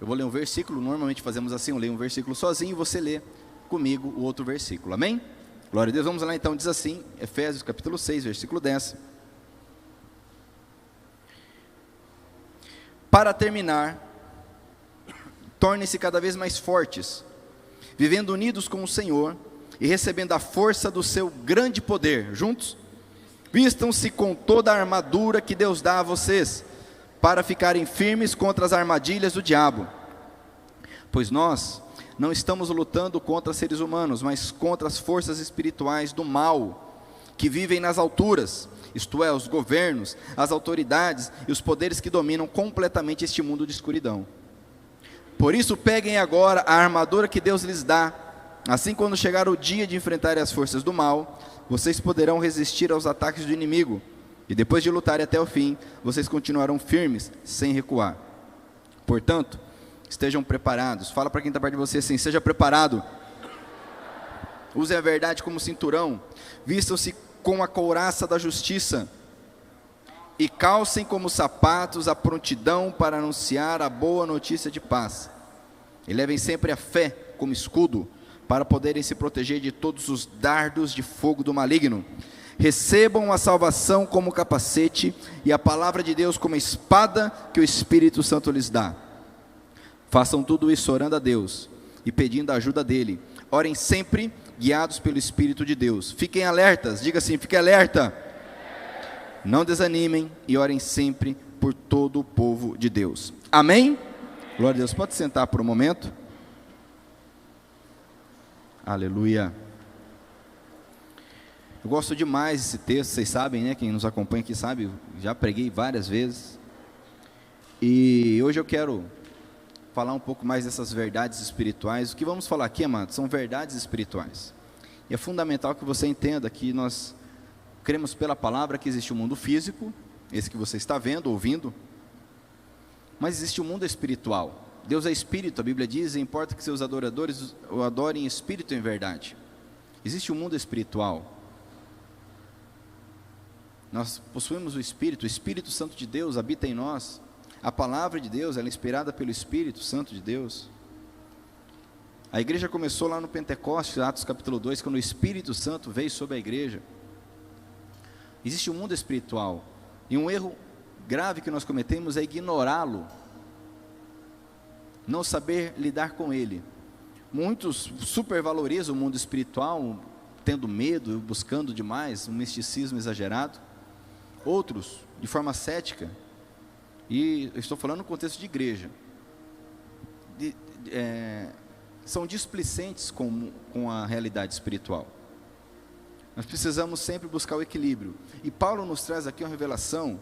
Eu vou ler um versículo, normalmente fazemos assim, eu leio um versículo sozinho e você lê comigo o outro versículo, amém? Glória a Deus, vamos lá então, diz assim, Efésios capítulo 6, versículo 10. Para terminar, tornem-se cada vez mais fortes, vivendo unidos com o Senhor e recebendo a força do seu grande poder. Juntos? Vistam-se com toda a armadura que Deus dá a vocês, para ficarem firmes contra as armadilhas do diabo. Pois nós não estamos lutando contra seres humanos, mas contra as forças espirituais do mal, que vivem nas alturas, isto é, os governos, as autoridades e os poderes que dominam completamente este mundo de escuridão. Por isso peguem agora a armadura que Deus lhes dá, assim quando chegar o dia de enfrentarem as forças do mal, vocês poderão resistir aos ataques do inimigo, e depois de lutarem até o fim, vocês continuarão firmes, sem recuar. Portanto, estejam preparados. Fala para quem está perto de você assim, seja preparado. Usem a verdade como cinturão, vistam-se com a couraça da justiça, e calcem como sapatos a prontidão para anunciar a boa notícia de paz. E levem sempre a fé como escudo, para poderem se proteger de todos os dardos de fogo do maligno. Recebam a salvação como capacete, e a palavra de Deus como espada que o Espírito Santo lhes dá. Façam tudo isso orando a Deus, e pedindo a ajuda dEle. Orem sempre, guiados pelo Espírito de Deus. Fiquem alertas, diga assim, fique alerta. Não desanimem e orem sempre por todo o povo de Deus. Amém? Glória a Deus. Pode sentar por um momento. Aleluia. Eu gosto demais desse texto, vocês sabem, né? Quem nos acompanha aqui sabe, já preguei várias vezes. E hoje eu quero falar um pouco mais dessas verdades espirituais. O que vamos falar aqui, amados, são verdades espirituais. E é fundamental que você entenda que nós cremos pela palavra que existe o mundo físico, esse que você está vendo, ouvindo, mas existe o mundo espiritual. Deus é espírito, a Bíblia diz, e importa que seus adoradores o adorem em espírito e em verdade. Existe o mundo espiritual. Nós possuímos o Espírito Santo de Deus habita em nós. A palavra de Deus, ela é inspirada pelo Espírito Santo de Deus. A igreja começou lá no Pentecostes, Atos capítulo 2, quando o Espírito Santo veio sobre a igreja. Existe um mundo espiritual, e um erro grave que nós cometemos é ignorá-lo, não saber lidar com ele. Muitos supervalorizam o mundo espiritual, tendo medo, buscando demais, um misticismo exagerado. Outros, de forma cética, e eu estou falando no contexto de igreja, são displicentes com a realidade espiritual. Nós precisamos sempre buscar o equilíbrio, e Paulo nos traz aqui uma revelação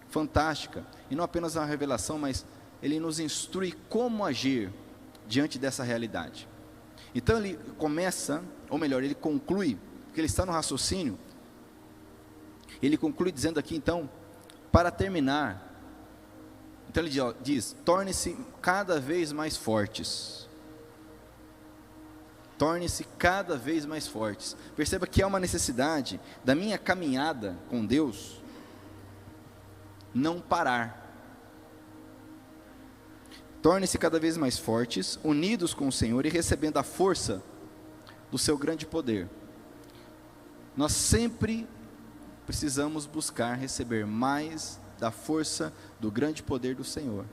fantástica, e não apenas uma revelação, mas ele nos instrui como agir diante dessa realidade. Então ele começa, ou melhor, ele conclui, porque ele está no raciocínio, ele conclui dizendo aqui então, para terminar, então ele diz, torne-se cada vez mais fortes. Torne-se cada vez mais fortes. Perceba que há uma necessidade da minha caminhada com Deus não parar. Torne-se cada vez mais fortes, unidos com o Senhor e recebendo a força do seu grande poder. Nós sempre precisamos buscar receber mais da força do grande poder do Senhor.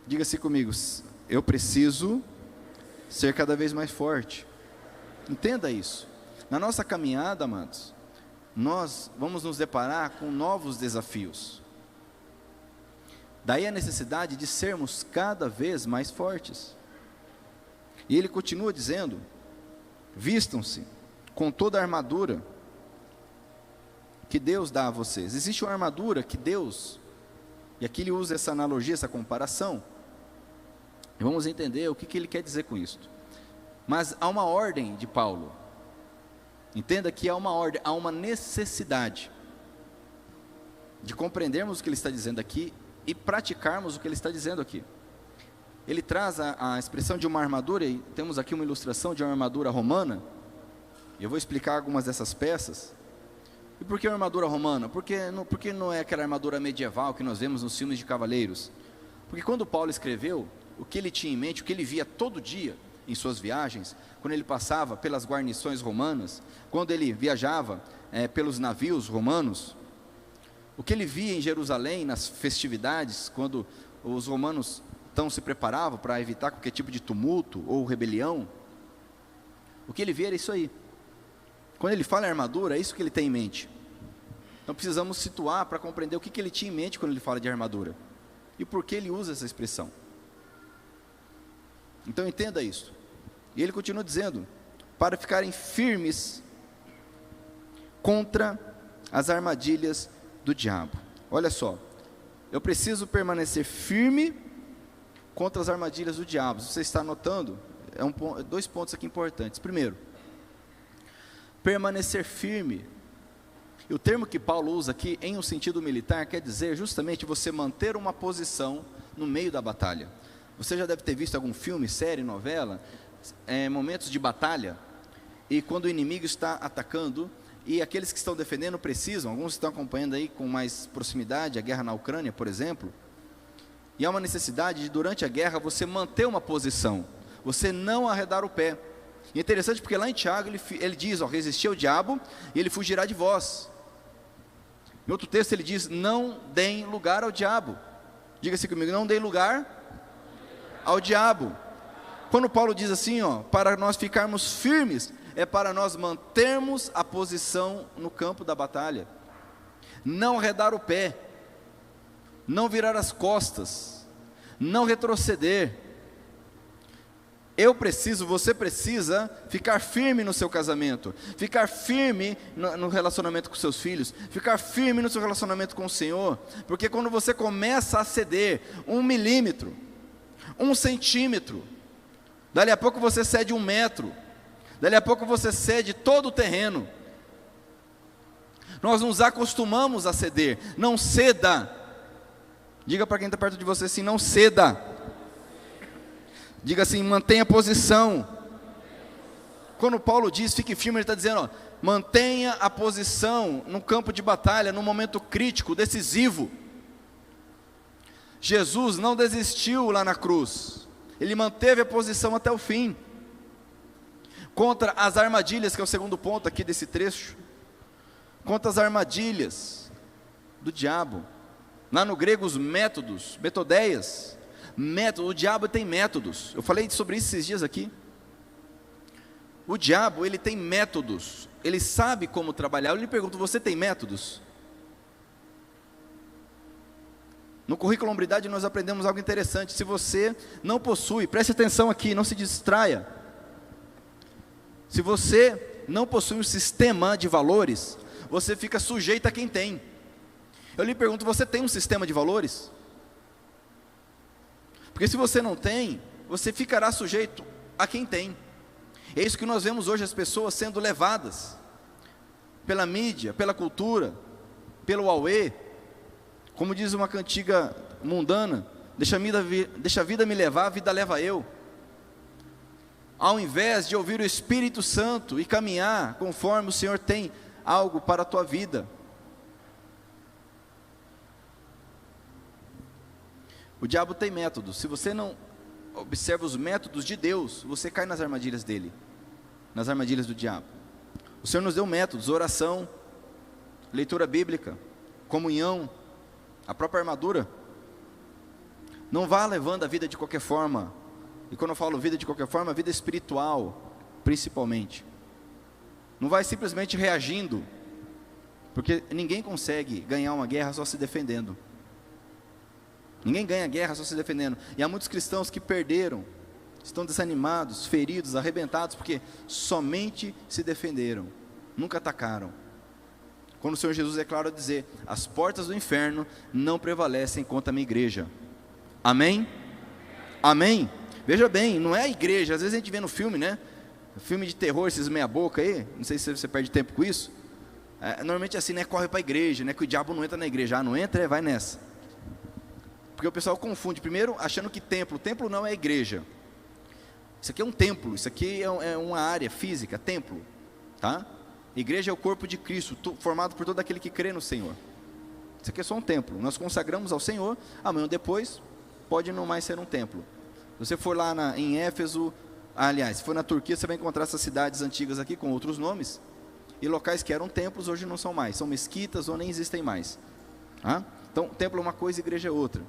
Diga-se comigo, eu preciso ser cada vez mais forte. Entenda isso. Na nossa caminhada, amados, nós vamos nos deparar com novos desafios. Daí a necessidade de sermos cada vez mais fortes. E ele continua dizendo, vistam-se com toda a armadura que Deus dá a vocês. Existe uma armadura que Deus, e aqui ele usa essa analogia, essa comparação, e vamos entender o que ele quer dizer com isso. Mas há uma ordem de Paulo, entenda que há uma ordem, há uma necessidade de compreendermos o que ele está dizendo aqui e praticarmos o que ele está dizendo aqui. Ele traz a expressão de uma armadura, e temos aqui uma ilustração de uma armadura romana, eu vou explicar algumas dessas peças. E por que uma armadura romana? Porque não é aquela armadura medieval que nós vemos nos filmes de cavaleiros. Porque quando Paulo escreveu, o que ele tinha em mente, o que ele via todo dia em suas viagens, quando ele passava pelas guarnições romanas, quando ele viajava pelos navios romanos, o que ele via em Jerusalém nas festividades, quando os romanos então se preparavam para evitar qualquer tipo de tumulto ou rebelião, o que ele via era isso aí. Quando ele fala em armadura, é isso que ele tem em mente. Então precisamos situar para compreender o que ele tinha em mente quando ele fala de armadura e por que ele usa essa expressão. Então entenda isso. E ele continua dizendo, para ficarem firmes contra as armadilhas do diabo. Olha só, eu preciso permanecer firme contra as armadilhas do diabo. Você está notando? Dois pontos aqui importantes. Primeiro, permanecer firme. E o termo que Paulo usa aqui em um sentido militar quer dizer justamente você manter uma posição no meio da batalha. Você já deve ter visto algum filme, série, novela, momentos de batalha, e quando o inimigo está atacando, e aqueles que estão defendendo precisam, alguns estão acompanhando aí com mais proximidade a guerra na Ucrânia, por exemplo, e há uma necessidade de, durante a guerra, você manter uma posição, você não arredar o pé. E é interessante porque lá em Tiago ele diz, resistir ao diabo e ele fugirá de vós. Em outro texto ele diz, não deem lugar ao diabo. Diga-se comigo, não deem lugar ao diabo. Quando Paulo diz assim, para nós ficarmos firmes, é para nós mantermos a posição no campo da batalha, não arredar o pé, não virar as costas, não retroceder. Você precisa ficar firme no seu casamento, ficar firme no relacionamento com seus filhos, ficar firme no seu relacionamento com o Senhor, porque quando você começa a ceder 1 milímetro, 1 centímetro, dali a pouco você cede 1 metro, dali a pouco você cede todo o terreno. Nós nos acostumamos a ceder. Não ceda. Diga para quem está perto de você assim, não ceda. Diga assim, mantenha posição. Quando Paulo diz, fique firme, ele está dizendo, mantenha a posição no campo de batalha, no momento crítico, decisivo. Jesus não desistiu lá na cruz, ele manteve a posição até o fim, contra as armadilhas, que é o segundo ponto aqui desse trecho, contra as armadilhas do diabo. Lá no grego os métodos, metodeias, o diabo tem métodos, eu falei sobre isso esses dias aqui. O diabo, ele tem métodos, ele sabe como trabalhar. Eu lhe pergunto, você tem métodos? No currículo Hombridade nós aprendemos algo interessante. Se você não possui, preste atenção aqui, não se distraia. Se você não possui um sistema de valores, você fica sujeito a quem tem. Eu lhe pergunto, você tem um sistema de valores? Porque se você não tem, você ficará sujeito a quem tem. É isso que nós vemos hoje, as pessoas sendo levadas pela mídia, pela cultura, pelo auê. Como diz uma cantiga mundana, deixa a vida me levar, a vida leva eu. Ao invés de ouvir o Espírito Santo e caminhar conforme o Senhor tem algo para a tua vida. O diabo tem métodos. Se você não observa os métodos de Deus, você cai nas armadilhas dele, nas armadilhas do diabo. O Senhor nos deu métodos: oração, leitura bíblica, comunhão, a própria armadura. Não vá levando a vida de qualquer forma. E quando eu falo vida de qualquer forma, a vida espiritual, principalmente. Não vai simplesmente reagindo, porque ninguém consegue ganhar uma guerra só se defendendo. Ninguém ganha guerra só se defendendo. E há muitos cristãos que perderam, estão desanimados, feridos, arrebentados, porque somente se defenderam, nunca atacaram. Quando o Senhor Jesus é claro a dizer: as portas do inferno não prevalecem contra a minha igreja. Amém? Amém? Veja bem, não é a igreja. Às vezes a gente vê no filme, né? Filme de terror, esses meia boca aí, não sei se você perde tempo com isso. Normalmente é assim, né? Corre para a igreja, né? Que o diabo não entra na igreja. Não entra, vai nessa. Porque o pessoal confunde, primeiro, achando que templo não é igreja. Isso aqui é um templo, isso aqui é uma área física, templo, tá? Igreja é o corpo de Cristo, formado por todo aquele que crê no Senhor. Isso aqui é só um templo, nós consagramos ao Senhor, amanhã ou depois, pode não mais ser um templo. Se você for lá em Éfeso, aliás, se for na Turquia, você vai encontrar essas cidades antigas aqui com outros nomes, e locais que eram templos hoje não são mais, são mesquitas ou nem existem mais. Então, templo é uma coisa, igreja é outra.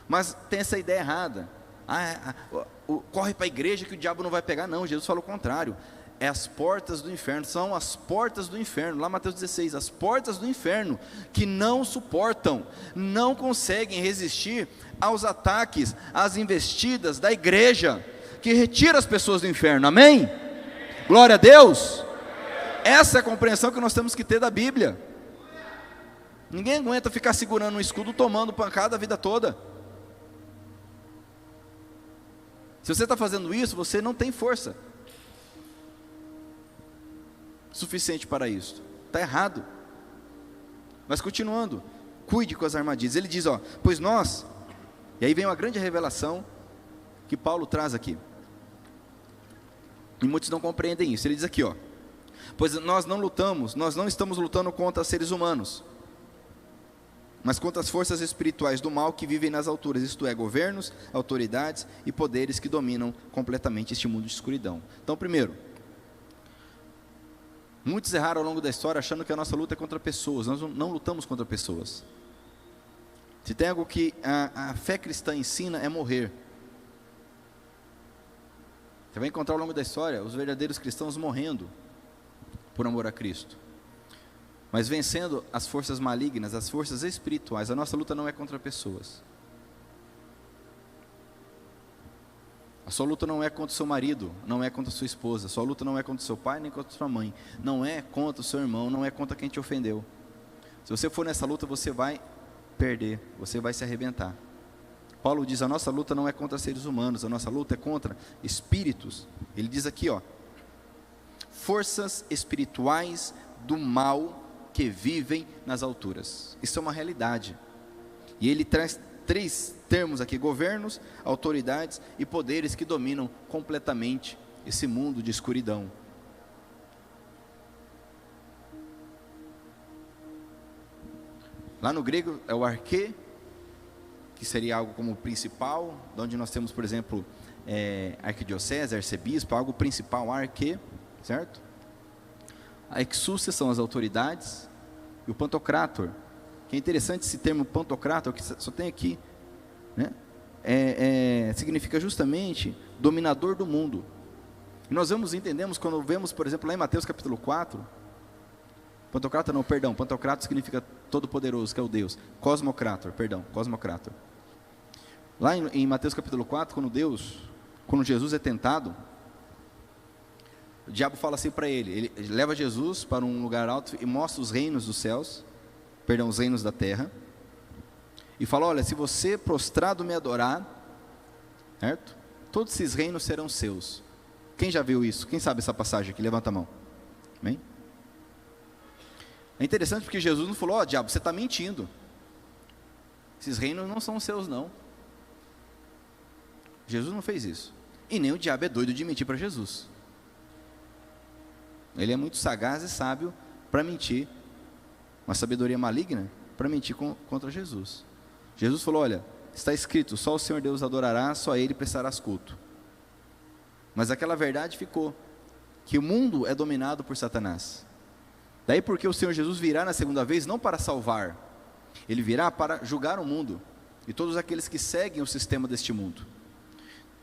Mas tem essa ideia errada. Corre para a igreja que o diabo não vai pegar. Não, Jesus fala o contrário. É as portas do inferno, são as portas do inferno, lá Mateus 16, as portas do inferno, que não suportam, não conseguem resistir aos ataques, às investidas da igreja, que retira as pessoas do inferno, amém? Glória a Deus! Essa é a compreensão que nós temos que ter da Bíblia. Ninguém aguenta ficar segurando um escudo, tomando pancada a vida toda. Se você está fazendo isso, você não tem força suficiente para isso, está errado. Mas continuando, cuide com as armadilhas. Ele diz, pois nós, e aí vem uma grande revelação que Paulo traz aqui, e muitos não compreendem isso. Ele diz aqui, pois nós não estamos lutando contra seres humanos, mas contra as forças espirituais do mal que vivem nas alturas, isto é, governos, autoridades e poderes que dominam completamente este mundo de escuridão. Então, primeiro, muitos erraram ao longo da história achando que a nossa luta é contra pessoas. Nós não lutamos contra pessoas. Se tem algo que a fé cristã ensina, é morrer. Você vai encontrar ao longo da história os verdadeiros cristãos morrendo por amor a Cristo, mas vencendo as forças malignas, as forças espirituais. A nossa luta não é contra pessoas. A sua luta não é contra o seu marido, não é contra a sua esposa. A sua luta não é contra o seu pai, nem contra a sua mãe. Não é contra o seu irmão, não é contra quem te ofendeu. Se você for nessa luta, você vai perder, você vai se arrebentar. Paulo diz, a nossa luta não é contra seres humanos, a nossa luta é contra espíritos. Ele diz aqui, forças espirituais do mal que vivem nas alturas. Isso é uma realidade. E ele traz 3 termos aqui: governos, autoridades e poderes que dominam completamente esse mundo de escuridão. Lá no grego é o arquê, que seria algo como principal, onde nós temos, por exemplo, arquidiocese, arcebispo, algo principal, arquê, certo? A exúcia são as autoridades, e o pantocrátor, que é interessante esse termo pantocrátor, que só tem aqui, né? Significa justamente dominador do mundo. E nós entendemos quando vemos, por exemplo, lá em Mateus capítulo 4, pantocrátor significa todo-poderoso, que é o Deus. Cosmocrátor. Lá em Mateus capítulo 4, quando Jesus é tentado, o diabo fala assim para ele leva Jesus para um lugar alto e mostra os reinos dos céus, os reinos da terra, e fala, olha, se você prostrado me adorar, certo? Todos esses reinos serão seus. Quem já viu isso? Quem sabe essa passagem aqui? Levanta a mão. Amém? É interessante porque Jesus não falou, diabo, você está mentindo. Esses reinos não são seus, não. Jesus não fez isso. E nem o diabo é doido de mentir para Jesus. Ele é muito sagaz e sábio para mentir, uma sabedoria maligna para mentir contra Jesus. Jesus falou, olha, está escrito, só o Senhor Deus adorará, só a Ele prestarás culto. Mas aquela verdade ficou, que o mundo é dominado por Satanás. Daí porque o Senhor Jesus virá na segunda vez, não para salvar, Ele virá para julgar o mundo, e todos aqueles que seguem o sistema deste mundo.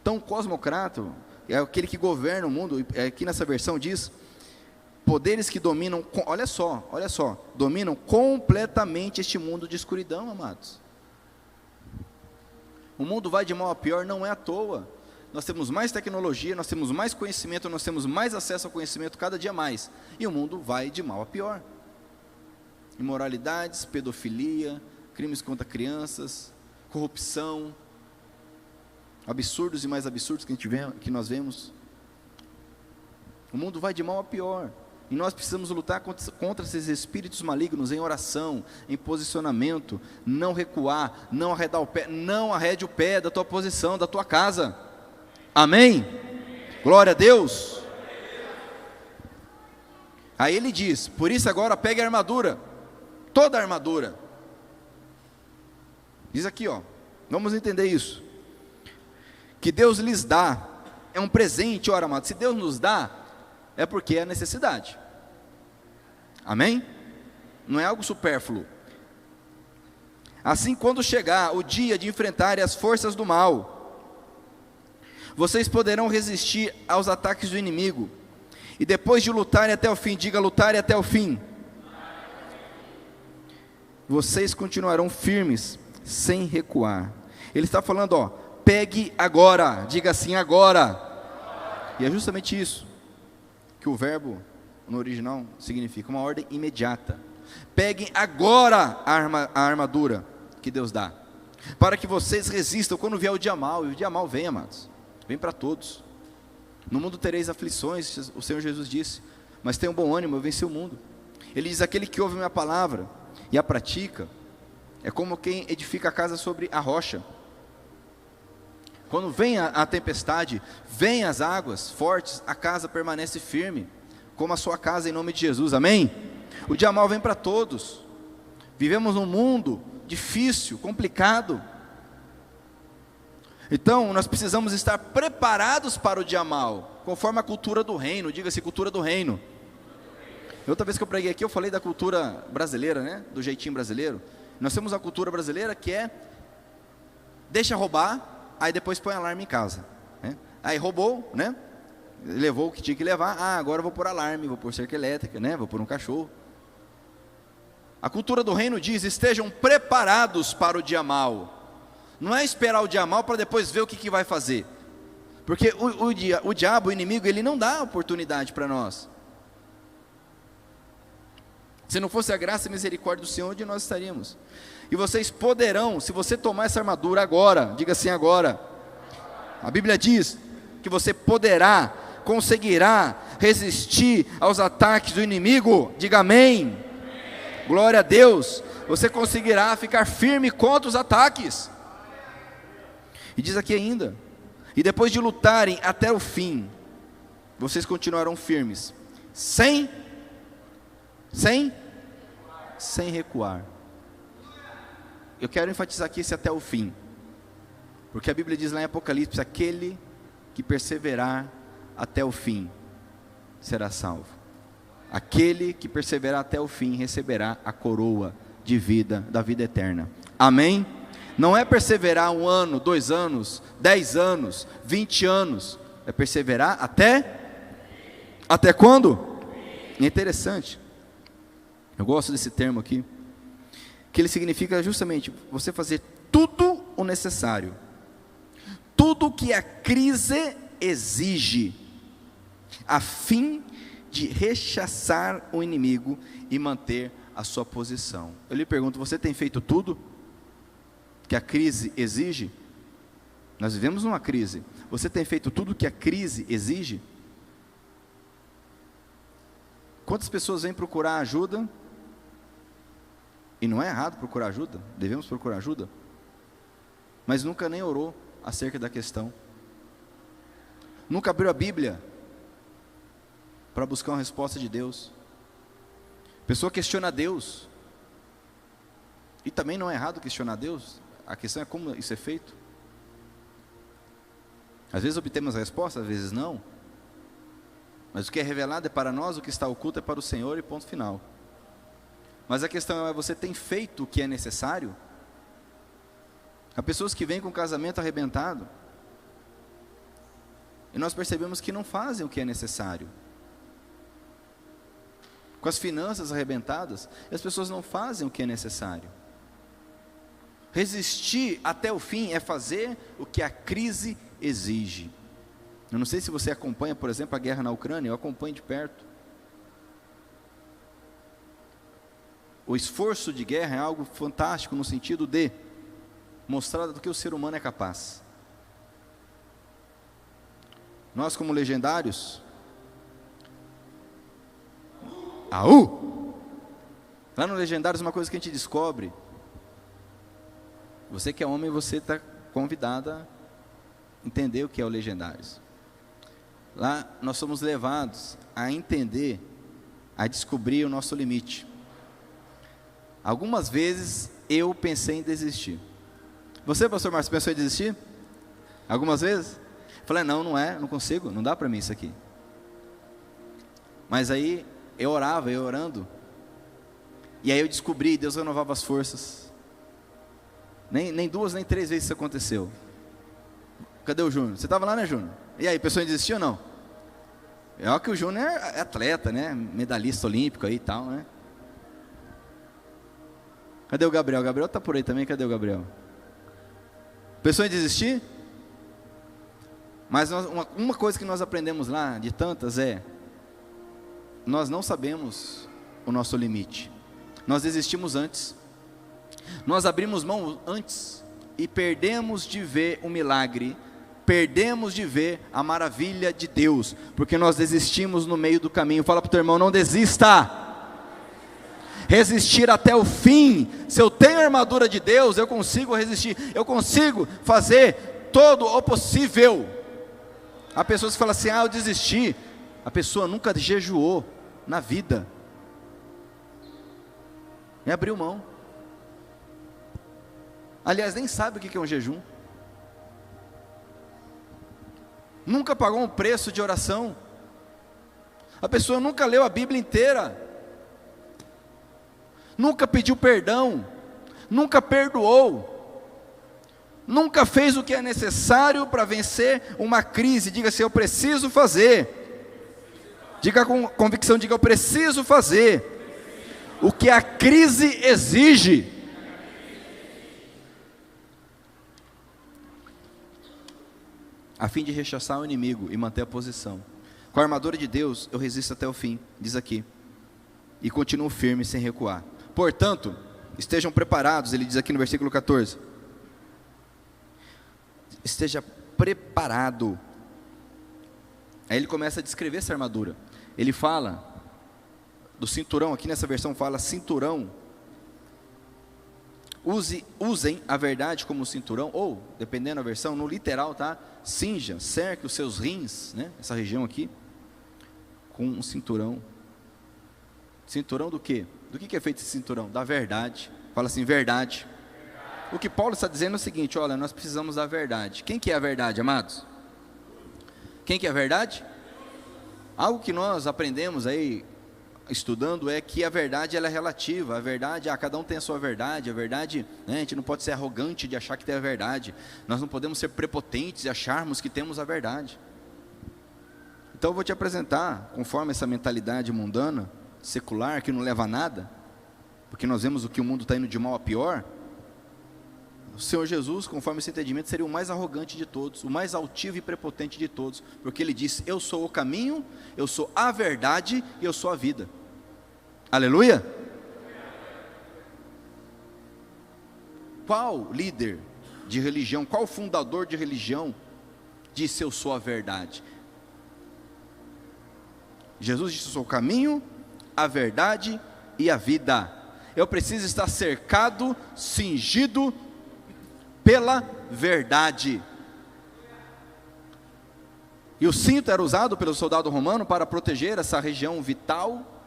Então o cosmocrato é aquele que governa o mundo, aqui nessa versão diz, poderes que dominam, olha só, dominam completamente este mundo de escuridão, amados. O mundo vai de mal a pior, não é à toa. Nós temos mais tecnologia, nós temos mais conhecimento, nós temos mais acesso ao conhecimento cada dia mais. E o mundo vai de mal a pior. Imoralidades, pedofilia, crimes contra crianças, corrupção, absurdos e mais absurdos que nós vemos. O mundo vai de mal a pior. E nós precisamos lutar contra esses espíritos malignos em oração, em posicionamento, não recuar, não arredar o pé, não arrede o pé da tua posição, da tua casa. Amém? Glória a Deus. Aí ele diz, por isso agora pegue a armadura, toda a armadura. Diz aqui, Vamos entender isso. Que Deus lhes dá, é um presente, ora amado, se Deus nos dá, é porque é necessidade. Amém? Não é algo supérfluo. Assim, quando chegar o dia de enfrentarem as forças do mal, vocês poderão resistir aos ataques do inimigo, e depois de lutarem até o fim, diga lutarem até o fim, vocês continuarão firmes, sem recuar. Ele está falando, ó, pegue agora, diga assim, agora. E é justamente isso que o verbo no original significa, uma ordem imediata. Peguem agora a armadura que Deus dá, para que vocês resistam quando vier o dia mal. E o dia mal vem, amados, vem para todos. No mundo tereis aflições, o Senhor Jesus disse, mas tenham bom ânimo, eu venci o mundo. Ele diz, aquele que ouve minha palavra e a pratica, é como quem edifica a casa sobre a rocha. Quando vem a tempestade, vem as águas fortes, a casa permanece firme, como a sua casa, em nome de Jesus, amém? O dia mal vem para todos. Vivemos num mundo difícil, complicado. Então, nós precisamos estar preparados para o dia mal, conforme a cultura do reino. Diga-se, cultura do reino. Outra vez que eu preguei aqui, eu falei da cultura brasileira, né? Do jeitinho brasileiro. Nós temos a cultura brasileira que é, deixa roubar, aí depois põe alarme em casa, né? Aí roubou, né? Levou o que tinha que levar, agora eu vou pôr alarme, vou pôr cerca elétrica, né? Vou pôr um cachorro. A cultura do reino diz, estejam preparados para o dia mal. Não é esperar o dia mal para depois ver o que vai fazer. Porque o diabo, o inimigo, ele não dá oportunidade para nós. Se não fosse a graça e a misericórdia do Senhor, onde nós estaríamos? E vocês poderão, se você tomar essa armadura agora, diga assim agora. A Bíblia diz que você poderá, conseguirá resistir aos ataques do inimigo. Diga amém. Glória a Deus. Você conseguirá ficar firme contra os ataques. E diz aqui ainda, e depois de lutarem até o fim, vocês continuarão firmes, sem recuar. Eu quero enfatizar aqui esse até o fim, porque a Bíblia diz lá em Apocalipse, aquele que perseverar até o fim, será salvo. Aquele que perseverar até o fim, receberá a coroa de vida, da vida eterna. Amém? Não é perseverar 1 ano, 2 anos, 10 anos, 20 anos, é perseverar até quando? É interessante, eu gosto desse termo aqui, que ele significa justamente, você fazer tudo o necessário, tudo que a crise exige, a fim de rechaçar o inimigo e manter a sua posição. Eu lhe pergunto, você tem feito tudo que a crise exige? Nós vivemos numa crise. Você tem feito tudo que a crise exige? Quantas pessoas vêm procurar ajuda? E não é errado procurar ajuda, devemos procurar ajuda, mas nunca nem orou acerca da questão, nunca abriu a Bíblia para buscar uma resposta de Deus. A pessoa questiona Deus, e também não é errado questionar Deus, a questão é como isso é feito. Às vezes obtemos a resposta, às vezes não, mas o que é revelado é para nós, o que está oculto é para o Senhor, e ponto final. Mas a questão é, você tem feito o que é necessário? Há pessoas que vêm com o casamento arrebentado, e nós percebemos que não fazem o que é necessário, com as finanças arrebentadas, e as pessoas não fazem o que é necessário. Resistir até o fim é fazer o que a crise exige. Eu não sei se você acompanha, por exemplo, a guerra na Ucrânia, eu acompanho de perto. O esforço de guerra é algo fantástico no sentido de mostrar do que o ser humano é capaz. Nós, como legendários, lá no Legendários, uma coisa que a gente descobre, você que é homem, você está convidado a entender o que é o Legendários. Lá nós somos levados a entender, a descobrir o nosso limite. Algumas vezes eu pensei em desistir. Você, pastor Márcio, pensou em desistir? Algumas vezes? Falei, não consigo, não dá para mim isso aqui. Mas aí, eu orava, eu orando, e aí eu descobri, Deus renovava as forças. Nem 2, nem 3 vezes isso aconteceu. Cadê o Júnior? Você estava lá, né, Júnior? E aí, pensou em desistir ou não? É que o Júnior é atleta, né? Medalhista olímpico aí e tal, né? Cadê o Gabriel? O Gabriel está por aí também, cadê o Gabriel? Pensou em desistir? Mas uma coisa que nós aprendemos lá, de tantas, nós não sabemos o nosso limite. Nós desistimos antes. Nós abrimos mão antes e perdemos de ver o milagre, perdemos de ver a maravilha de Deus, porque nós desistimos no meio do caminho. Fala para o teu irmão, não desista. Resistir até o fim. Se eu tenho a armadura de Deus, eu consigo resistir, eu consigo fazer todo o possível. Há pessoas que falam assim, eu desisti. A pessoa nunca jejuou na vida, e abriu mão. Aliás, nem sabe o que é um jejum. Nunca pagou um preço de oração. A pessoa nunca leu a Bíblia inteira. Nunca pediu perdão. Nunca perdoou. Nunca fez o que é necessário para vencer uma crise. Diga assim, eu preciso fazer. Diga com convicção, diga, eu preciso fazer o que a crise exige. A fim de rechaçar o inimigo e manter a posição. Com a armadura de Deus, eu resisto até o fim, diz aqui, e continuo firme sem recuar. Portanto, estejam preparados, ele diz aqui no versículo 14. Esteja preparado. Aí ele começa a descrever essa armadura. Ele fala do cinturão, aqui nessa versão fala cinturão. Usem a verdade como cinturão, ou, dependendo da versão, no literal, tá? Cinja, cerque os seus rins, né? Essa região aqui, com um cinturão. Cinturão do quê? Do que é feito esse cinturão? Da verdade. Fala assim, verdade. O que Paulo está dizendo é o seguinte, olha, nós precisamos da verdade. Quem que é a verdade, amados? Quem que é a verdade? Algo que nós aprendemos aí, estudando, é que a verdade ela é relativa. A verdade, cada um tem a sua verdade. A verdade, né, a gente não pode ser arrogante de achar que tem a verdade. Nós não podemos ser prepotentes e acharmos que temos a verdade. Então eu vou te apresentar, conforme essa mentalidade mundana, secular, que não leva a nada, porque nós vemos o que o mundo está indo de mal a pior. O Senhor Jesus, conforme esse entendimento, seria o mais arrogante de todos, o mais altivo e prepotente de todos, porque ele disse, eu sou o caminho, eu sou a verdade e eu sou a vida. Aleluia? Qual líder de religião, qual fundador de religião disse eu sou a verdade? Jesus disse, eu sou o caminho, a verdade e a vida. Eu preciso estar cercado, cingido pela verdade. E o cinto era usado pelo soldado romano para proteger essa região vital,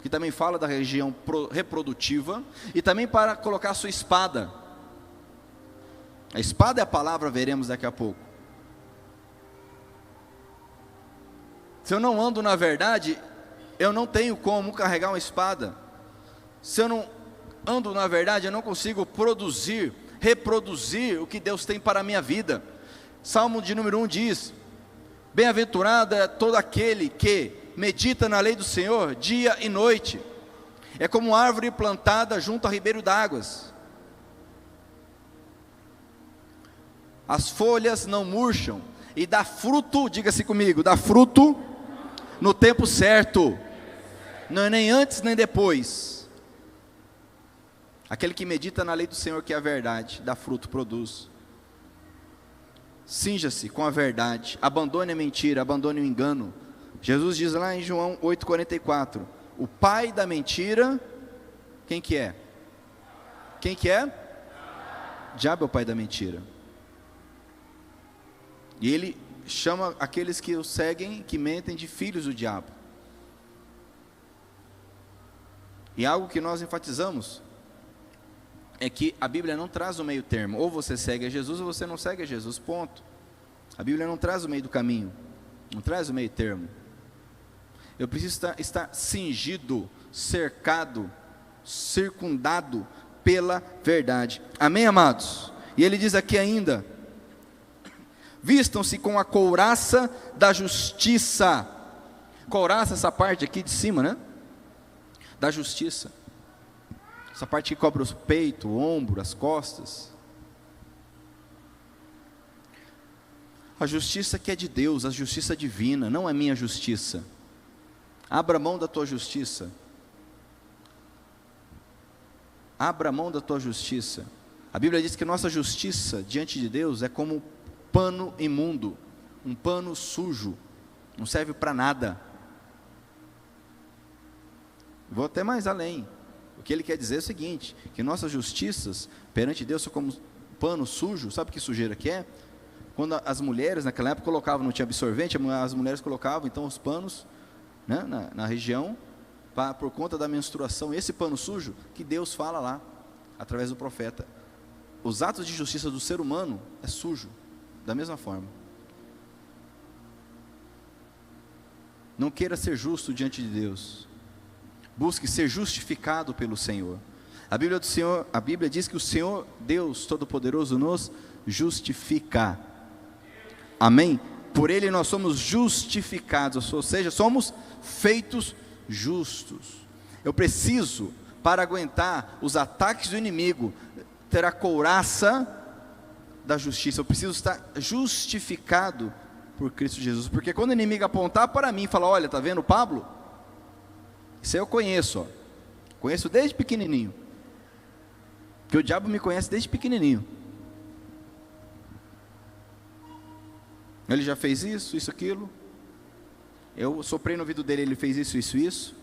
que também fala da região reprodutiva, e também para colocar a sua espada. A espada é a palavra, veremos daqui a pouco. Se eu não ando na verdade, eu não tenho como carregar uma espada. Se eu não ando na verdade, eu não consigo produzir, reproduzir o que Deus tem para a minha vida. Salmo de número 1 diz, bem-aventurado é todo aquele que medita na lei do Senhor dia e noite. É como árvore plantada junto a ribeiro d'águas. As folhas não murcham e dá fruto, diga-se comigo, dá fruto no tempo certo. Não é nem antes nem depois. Aquele que medita na lei do Senhor, que é a verdade, dá fruto, produz. Cinja-se com a verdade, abandone a mentira, abandone o engano. Jesus diz lá em João 8,44, o pai da mentira, quem que é? Quem que é? Diabo é o pai da mentira. E ele chama aqueles que o seguem, que mentem, de filhos do diabo. E algo que nós enfatizamos, é que a Bíblia não traz o meio termo, ou você segue a Jesus ou você não segue a Jesus, ponto. A Bíblia não traz o meio do caminho, não traz o meio termo. Eu preciso estar cingido, cercado, circundado pela verdade. Amém, amados? E ele diz aqui ainda: vistam-se com a couraça da justiça. Couraça, essa parte aqui de cima, né? Da justiça. Essa parte que cobre o peito, o ombro, as costas. A justiça que é de Deus, a justiça divina, não é minha justiça. Abra mão da tua justiça. Abra mão da tua justiça. A Bíblia diz que nossa justiça diante de Deus é como pano imundo, um pano sujo, não serve para nada. Vou até mais além. O que ele quer dizer é o seguinte: que nossas justiças perante Deus são como pano sujo. Sabe que sujeira que é? Quando as mulheres naquela época colocavam, não tinha absorvente, as mulheres colocavam então os panos, né, na região, por conta da menstruação. Esse pano sujo que Deus fala lá, através do profeta. Os atos de justiça do ser humano é sujo, da mesma forma. Não queira ser justo diante de Deus. Busque ser justificado pelo Senhor. A Bíblia diz que o Senhor, Deus Todo-Poderoso, nos justifica. Amém? Por Ele nós somos justificados, ou seja, somos feitos justos. Eu preciso, para aguentar os ataques do inimigo, ter a couraça da justiça. Eu preciso estar justificado por Cristo Jesus. Porque quando o inimigo apontar para mim e falar: olha, está vendo Pablo? Isso aí eu conheço, ó. Conheço desde pequenininho. Porque o diabo me conhece desde pequenininho. Ele já fez isso, aquilo. Eu soprei no ouvido dele, ele fez isso.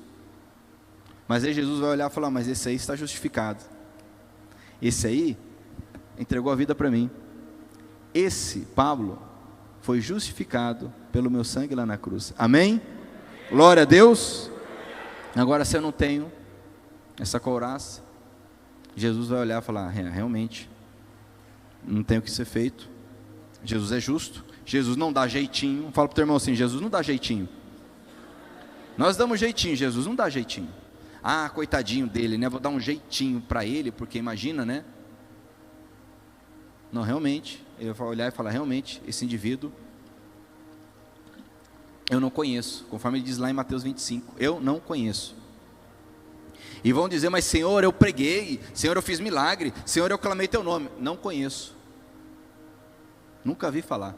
Mas aí Jesus vai olhar e falar: mas esse aí está justificado. Esse aí entregou a vida para mim. Esse, Pablo, foi justificado pelo meu sangue lá na cruz. Amém? Glória a Deus. Agora, se eu não tenho essa couraça, Jesus vai olhar e falar: realmente, não tem o que ser feito. Jesus é justo. Jesus não dá jeitinho. Fala para o teu irmão assim: Jesus não dá jeitinho. Nós damos jeitinho, Jesus não dá jeitinho. Ah, coitadinho dele, né? Vou dar um jeitinho para ele, porque imagina, né? Não, realmente, ele vai olhar e falar: realmente, esse indivíduo eu não conheço, conforme ele diz lá em Mateus 25, eu não conheço. E vão dizer: mas Senhor, eu preguei, Senhor, eu fiz milagre, Senhor, eu clamei teu nome. Não conheço, nunca vi falar.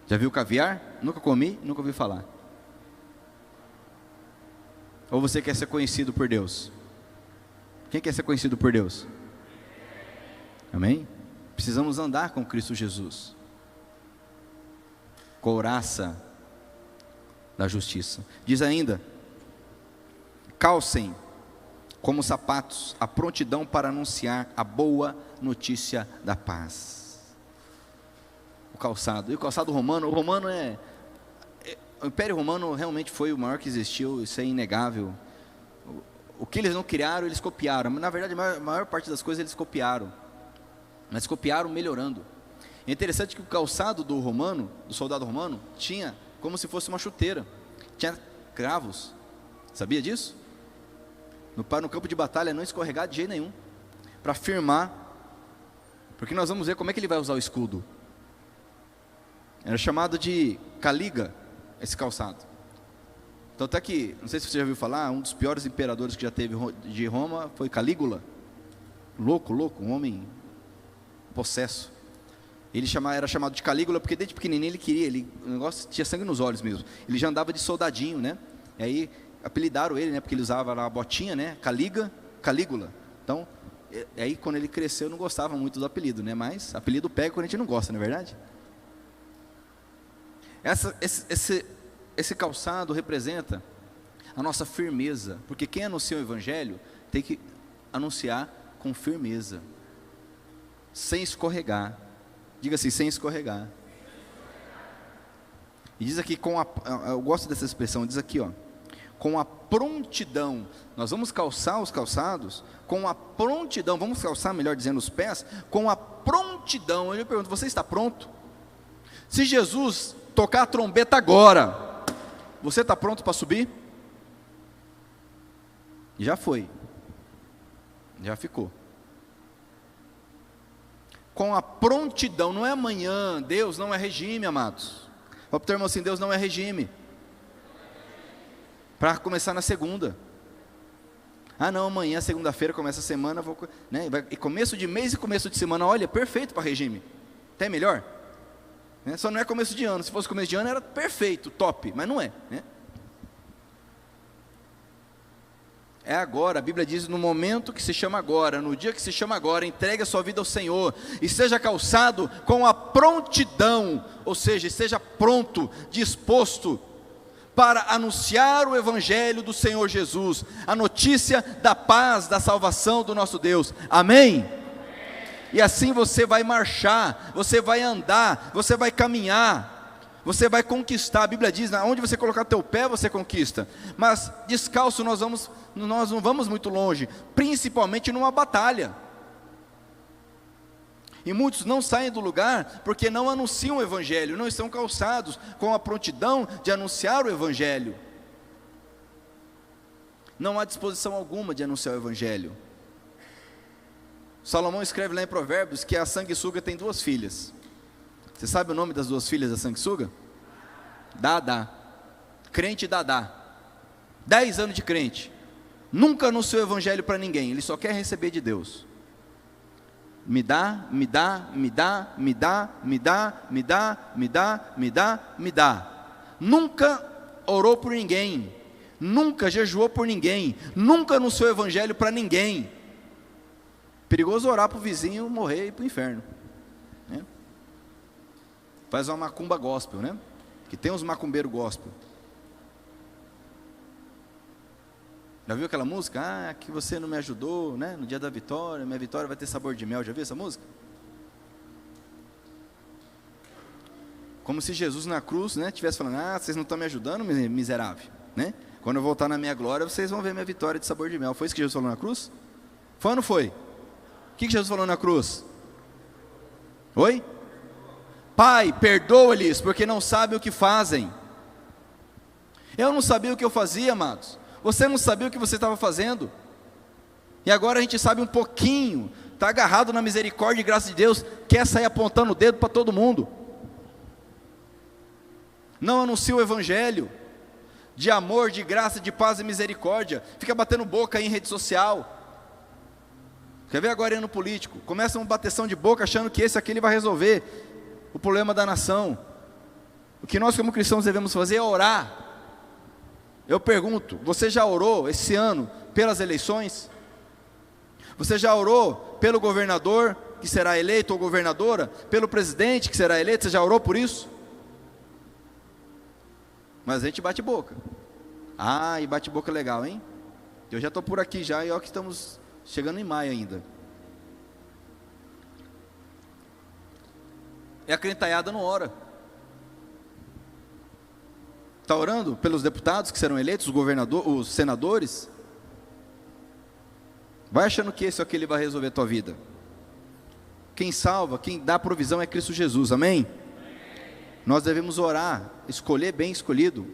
Já viu caviar? Nunca comi, nunca ouvi falar. Ou você quer ser conhecido por Deus? Quem quer ser conhecido por Deus? Amém? Precisamos andar com Cristo Jesus. Couraça da justiça. Diz ainda: calcem como sapatos a prontidão para anunciar a boa notícia da paz. O calçado. E o calçado romano, o Império Romano realmente foi o maior que existiu, isso é inegável. O que eles não criaram, eles copiaram. Na verdade, a maior parte das coisas eles copiaram. Mas copiaram melhorando. É interessante que o calçado do soldado romano, tinha como se fosse uma chuteira. Tinha cravos. Sabia disso? Para no campo de batalha não escorregar de jeito nenhum. Para firmar. Porque nós vamos ver como é que ele vai usar o escudo. Era chamado de caliga, esse calçado. Então até que, não sei se você já ouviu falar, um dos piores imperadores que já teve de Roma foi Calígula. Louco, um homem possesso. Ele era chamado de Calígula porque desde pequenininho o negócio tinha sangue nos olhos mesmo. Ele já andava de soldadinho, né? E aí apelidaram ele, né? Porque ele usava lá a botinha, né? Calígula. Então, aí quando ele cresceu, não gostava muito do apelido, né? Mas apelido pega quando a gente não gosta, não é verdade? Esse calçado representa a nossa firmeza, porque quem anuncia o Evangelho tem que anunciar com firmeza, sem escorregar. Diga assim: sem escorregar. E diz aqui eu gosto dessa expressão, diz aqui, ó: com a prontidão. Nós vamos calçar os calçados com a prontidão, vamos calçar, melhor dizendo, os pés, com a prontidão. Eu pergunto, você está pronto? Se Jesus tocar a trombeta agora, você está pronto para subir? Já foi, já ficou. Com a prontidão, não é amanhã. Deus não é regime, amados. Fala para o teu irmão assim, Deus não é regime para começar na segunda. Ah não, amanhã, segunda-feira, começa a semana, né? E começo de mês e começo de semana, olha, perfeito para regime, até melhor, né? Só não é começo de ano. Se fosse começo de ano era perfeito, top, mas não é, né? É agora. A Bíblia diz, no momento que se chama agora, no dia que se chama agora, entregue a sua vida ao Senhor, e seja calçado com a prontidão, ou seja, esteja pronto, disposto, para anunciar o Evangelho do Senhor Jesus, a notícia da paz, da salvação do nosso Deus, amém? E assim você vai marchar, você vai andar, você vai caminhar, você vai conquistar. A Bíblia diz, onde você colocar teu pé você conquista, mas descalço nós não vamos muito longe, principalmente numa batalha. E muitos não saem do lugar porque não anunciam o Evangelho, não estão calçados com a prontidão de anunciar o Evangelho. Não há disposição alguma de anunciar o Evangelho. Salomão escreve lá em Provérbios que a sanguessuga tem 2 filhas. Você sabe o nome das 2 filhas da sanguessuga? Dadá. Crente Dadá. 10 anos de crente. Nunca anunciou o Evangelho para ninguém, ele só quer receber de Deus. Me dá, me dá, me dá, me dá, me dá, me dá, me dá, me dá, me dá. Nunca orou por ninguém, nunca jejuou por ninguém, nunca anunciou o Evangelho para ninguém. Perigoso orar para o vizinho morrer e ir para o inferno, né? Faz uma macumba gospel, né? Que tem uns macumbeiros gospel. Já viu aquela música? Ah, que você não me ajudou, né? No dia da vitória, minha vitória vai ter sabor de mel. Já viu essa música? Como se Jesus na cruz, né, estivesse falando, ah, vocês não estão me ajudando, miserável, né? Quando eu voltar na minha glória, vocês vão ver minha vitória de sabor de mel. Foi isso que Jesus falou na cruz? Foi ou não foi? O que Jesus falou na cruz? Oi? Pai, perdoa-lhes, porque não sabem o que fazem. Eu não sabia o que eu fazia, amados. Você não sabia o que você estava fazendo, e agora a gente sabe um pouquinho, está agarrado na misericórdia e graça de Deus, quer sair apontando o dedo para todo mundo, não anuncia o Evangelho, de amor, de graça, de paz e misericórdia, fica batendo boca aí em rede social, quer ver agora no político, começa uma bateção de boca achando que esse aqui ele vai resolver o problema da nação. O que nós como cristãos devemos fazer é orar. Eu pergunto, você já orou esse ano pelas eleições? Você já orou pelo governador que será eleito ou governadora? Pelo presidente que será eleito? Você já orou por isso? Mas a gente bate boca. Ah, e bate boca legal, hein? Eu já estou por aqui já, e olha que estamos chegando em maio ainda. E a crentaiada não ora. Está orando pelos deputados que serão eleitos, os governadores, os senadores? Vai achando que esse ou aquele vai resolver a tua vida. Quem salva, quem dá provisão é Cristo Jesus, amém? Nós devemos orar, escolher bem escolhido,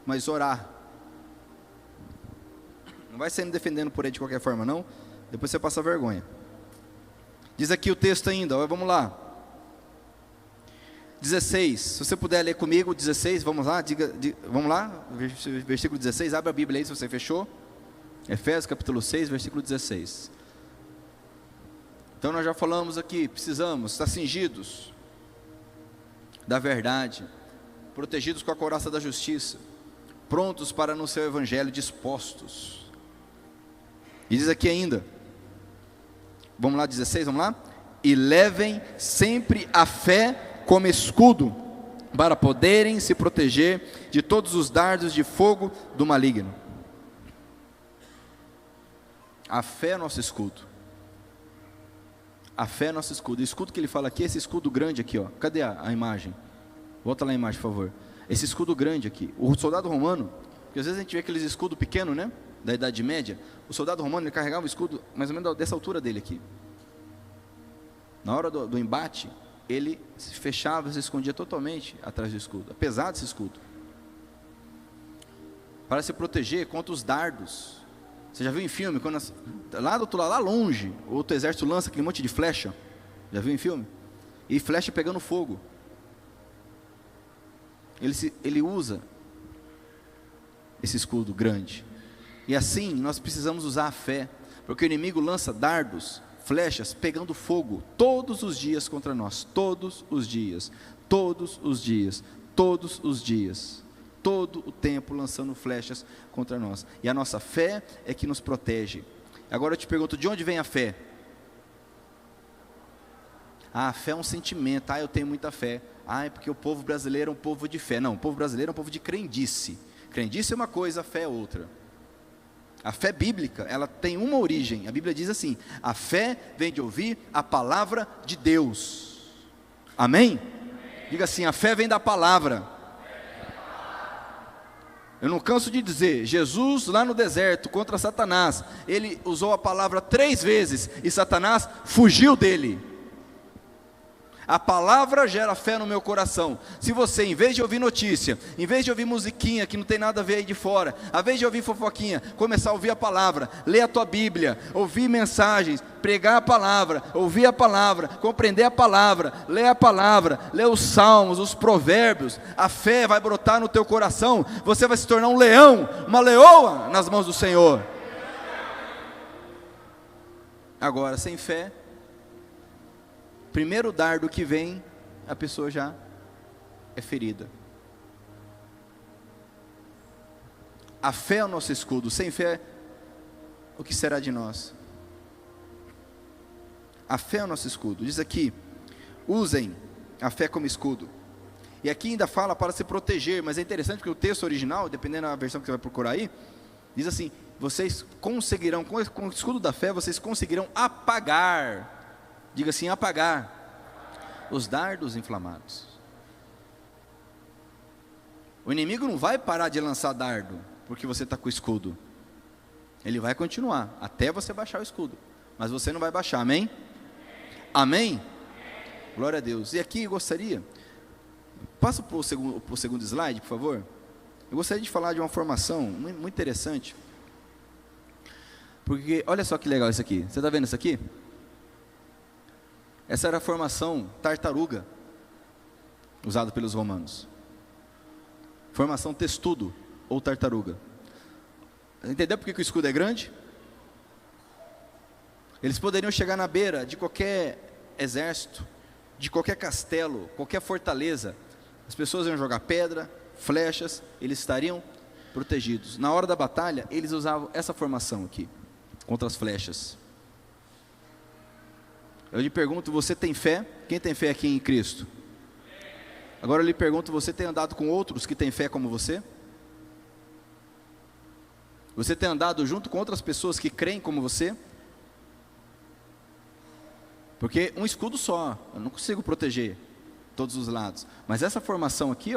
mas orar. Não vai saindo defendendo por aí de qualquer forma, não. Depois você passa vergonha. Diz aqui o texto ainda, ó, vamos lá. 16, se você puder ler comigo, 16, vamos lá, vamos lá, versículo 16, abre a Bíblia aí se você fechou, Efésios capítulo 6, versículo 16, então nós já falamos aqui, precisamos estar cingidos da verdade, protegidos com a couraça da justiça, prontos para anunciar o Evangelho, dispostos, e diz aqui ainda, vamos lá, 16, vamos lá, e levem sempre a fé como escudo, para poderem se proteger de todos os dardos de fogo do maligno. A fé é nosso escudo. A fé é nosso escudo. O escudo que ele fala aqui é esse escudo grande aqui, ó. Cadê a imagem? Volta lá a imagem, por favor. Esse escudo grande aqui. O soldado romano, Porque às vezes a gente vê aqueles escudos pequenos, né? Da Idade Média. O soldado romano, ele carregava o escudo mais ou menos dessa altura dele aqui. Na hora do embate, ele se fechava, se escondia totalmente atrás do escudo. É pesado esse escudo. Para se proteger contra os dardos. Você já viu em filme, quando lá do outro lado, lá longe, o outro exército lança aquele monte de flecha? Já viu em filme? E flecha pegando fogo. Ele usa esse escudo grande. E assim, nós precisamos usar a fé, porque o inimigo lança dardos, flechas, pegando fogo, todos os dias contra nós, todos os dias, todos os dias, todos os dias, todo o tempo lançando flechas contra nós, e a nossa fé é que nos protege. Agora eu te pergunto, de onde vem a fé? A fé é um sentimento, eu tenho muita fé, é porque o povo brasileiro é um povo de fé. Não, o povo brasileiro é um povo de crendice. Crendice é uma coisa, a fé é outra. A fé bíblica, ela tem uma origem. A Bíblia diz assim: a fé vem de ouvir a palavra de Deus. Amém? Diga assim: a fé vem da palavra. Eu não canso de dizer, Jesus lá no deserto contra Satanás, ele usou a palavra 3 vezes e Satanás fugiu dele. A palavra gera fé no meu coração. Se você, em vez de ouvir notícia, em vez de ouvir musiquinha que não tem nada a ver aí de fora, ao invés de ouvir fofoquinha, começar a ouvir a palavra, ler a tua Bíblia, ouvir mensagens, pregar a palavra, ouvir a palavra, compreender a palavra, ler os salmos, os provérbios, a fé vai brotar no teu coração, você vai se tornar um leão, uma leoa nas mãos do Senhor. Agora, sem fé, primeiro dardo que vem, a pessoa já é ferida. A fé é o nosso escudo. Sem fé, o que será de nós? A fé é o nosso escudo. Diz aqui: usem a fé como escudo. E aqui ainda fala para se proteger, mas é interessante porque o texto original, dependendo da versão que você vai procurar aí, diz assim: vocês conseguirão, com o escudo da fé, vocês conseguirão apagar. Diga assim: apagar os dardos inflamados. O inimigo não vai parar de lançar dardo porque você está com o escudo. Ele vai continuar até você baixar o escudo, mas você não vai baixar, amém? Amém? Glória a Deus. E aqui eu gostaria, passa para o segundo slide, por favor. Eu gostaria de falar de uma formação muito interessante, porque olha só que legal isso aqui. Você está vendo isso aqui? Essa era a formação tartaruga, usada pelos romanos. Formação testudo, ou tartaruga. Entendeu por que o escudo é grande? Eles poderiam chegar na beira de qualquer exército, de qualquer castelo, qualquer fortaleza. As pessoas iam jogar pedra, flechas, eles estariam protegidos. Na hora da batalha, eles usavam essa formação aqui, contra as flechas. Eu lhe pergunto, você tem fé? Quem tem fé aqui em Cristo? Agora eu lhe pergunto, você tem andado com outros que têm fé como você? Você tem andado junto com outras pessoas que creem como você? Porque um escudo só, eu não consigo proteger todos os lados. Mas essa formação aqui,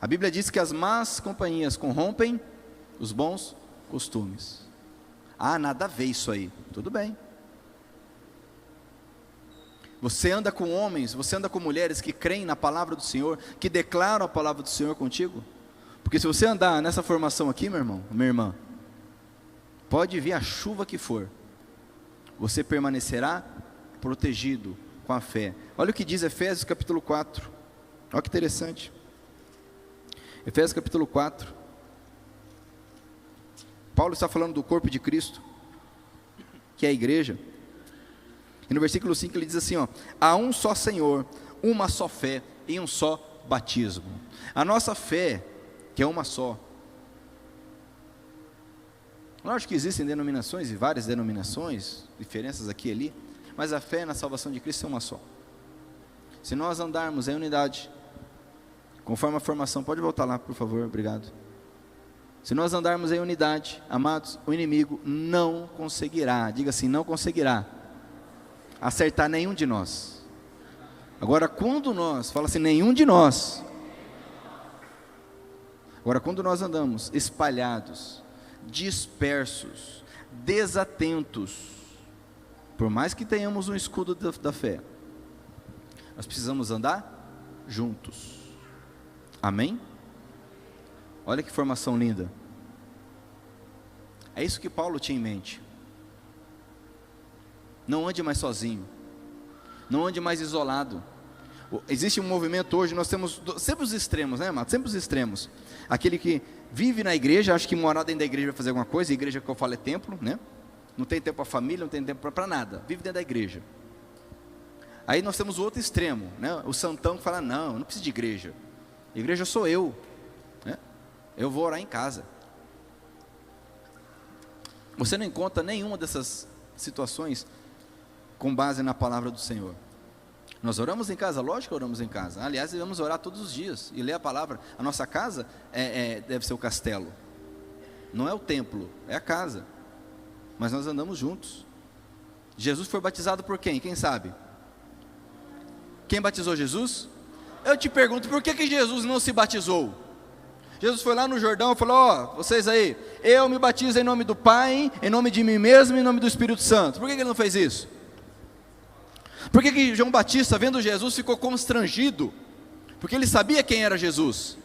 a Bíblia diz que as más companhias corrompem os bons costumes. Nada a ver isso aí. Tudo bem. Você anda com homens, você anda com mulheres que creem na palavra do Senhor, que declaram a palavra do Senhor contigo? Porque se você andar nessa formação aqui, meu irmão, minha irmã, pode vir a chuva que for, você permanecerá protegido com a fé. Olha o que diz Efésios capítulo 4, olha que interessante. Efésios capítulo 4, Paulo está falando do corpo de Cristo, que é a igreja. E no versículo 5 ele diz assim, há um só Senhor, uma só fé e um só batismo. A nossa fé, que é uma só. Lógico que existem denominações e várias denominações, diferenças aqui e ali, mas a fé na salvação de Cristo é uma só. Se nós andarmos em unidade, conforme a formação, pode voltar lá por favor, obrigado. Se nós andarmos em unidade, amados, o inimigo não conseguirá, diga assim, não conseguirá acertar nenhum de nós. Agora, quando nós, fala assim, nenhum de nós, Agora, quando nós andamos espalhados, dispersos, desatentos, por mais que tenhamos um escudo da fé, nós precisamos andar juntos. Amém? Olha que formação linda. É isso que Paulo tinha em mente. Não ande mais sozinho, não ande mais isolado. Existe um movimento hoje, nós temos sempre os extremos, né, Mato? Sempre os extremos. Aquele que vive na igreja, acha que morar dentro da igreja vai fazer alguma coisa. A igreja que eu falo é templo, né? Não tem tempo para a família, não tem tempo para nada. Vive dentro da igreja. Aí nós temos o outro extremo, né? O santão que fala, não preciso de igreja. Igreja sou eu, né? Eu vou orar em casa. Você não encontra nenhuma dessas situações com base na palavra do Senhor. Nós oramos em casa, lógico que oramos em casa. Aliás, devemos orar todos os dias e ler a palavra. A nossa casa deve ser o castelo. Não é o templo, é a casa. Mas nós andamos juntos. Jesus foi batizado por quem? Quem sabe? Quem batizou Jesus? Eu te pergunto, por que Jesus não se batizou? Jesus foi lá no Jordão e falou, vocês aí, eu me batizo em nome do Pai, em nome de mim mesmo e em nome do Espírito Santo. Por que ele não fez isso? Por que João Batista, vendo Jesus, ficou constrangido? Porque ele sabia quem era Jesus.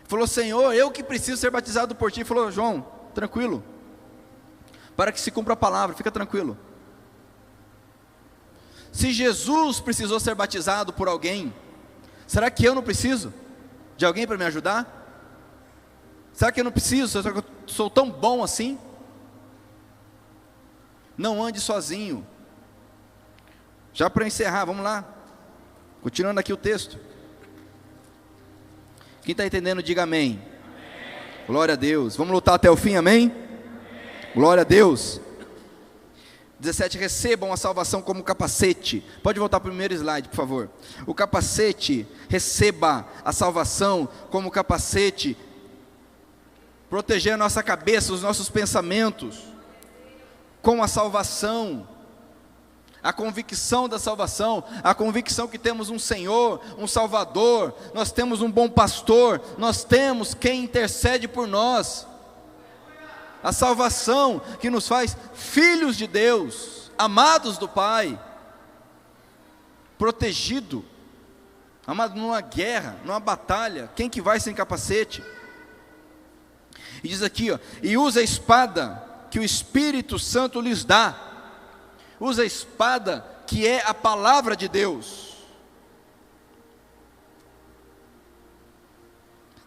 Falou, Senhor, eu que preciso ser batizado por ti. Falou, João, tranquilo, para que se cumpra a palavra, fica tranquilo. Se Jesus precisou ser batizado por alguém, será que eu não preciso de alguém para me ajudar? Será que eu não preciso? Será que eu sou tão bom assim? Não ande sozinho. Já para encerrar, vamos lá. Continuando aqui o texto. Quem está entendendo, diga amém. Amém. Glória a Deus. Vamos lutar até o fim, amém? Amém. Glória a Deus. 17, recebam a salvação como capacete. Pode voltar para o primeiro slide, por favor. O capacete, receba a salvação como capacete, proteger a nossa cabeça, os nossos pensamentos, com a salvação, a convicção da salvação, a convicção que temos um Senhor, um Salvador, nós temos um bom pastor, nós temos quem intercede por nós. A salvação que nos faz filhos de Deus, amados do Pai, protegido, amado, numa guerra, numa batalha, quem que vai sem capacete? E diz aqui, e usa a espada que o Espírito Santo lhes dá, usa a espada que é a palavra de Deus.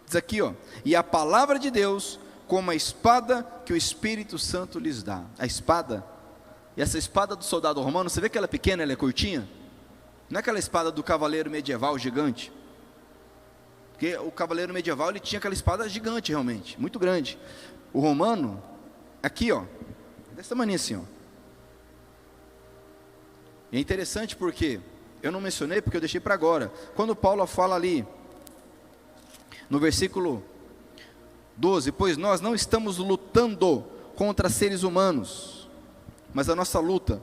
Diz aqui, e a palavra de Deus como a espada que o Espírito Santo lhes dá. A espada, e essa espada do soldado romano, você vê que ela é pequena, ela é curtinha? Não é aquela espada do cavaleiro medieval gigante, porque o cavaleiro medieval ele tinha aquela espada gigante realmente, muito grande. O romano, aqui desse tamanho assim E é interessante porque, eu não mencionei porque eu deixei para agora, quando Paulo fala ali, no versículo 12, pois nós não estamos lutando contra seres humanos, mas a nossa luta,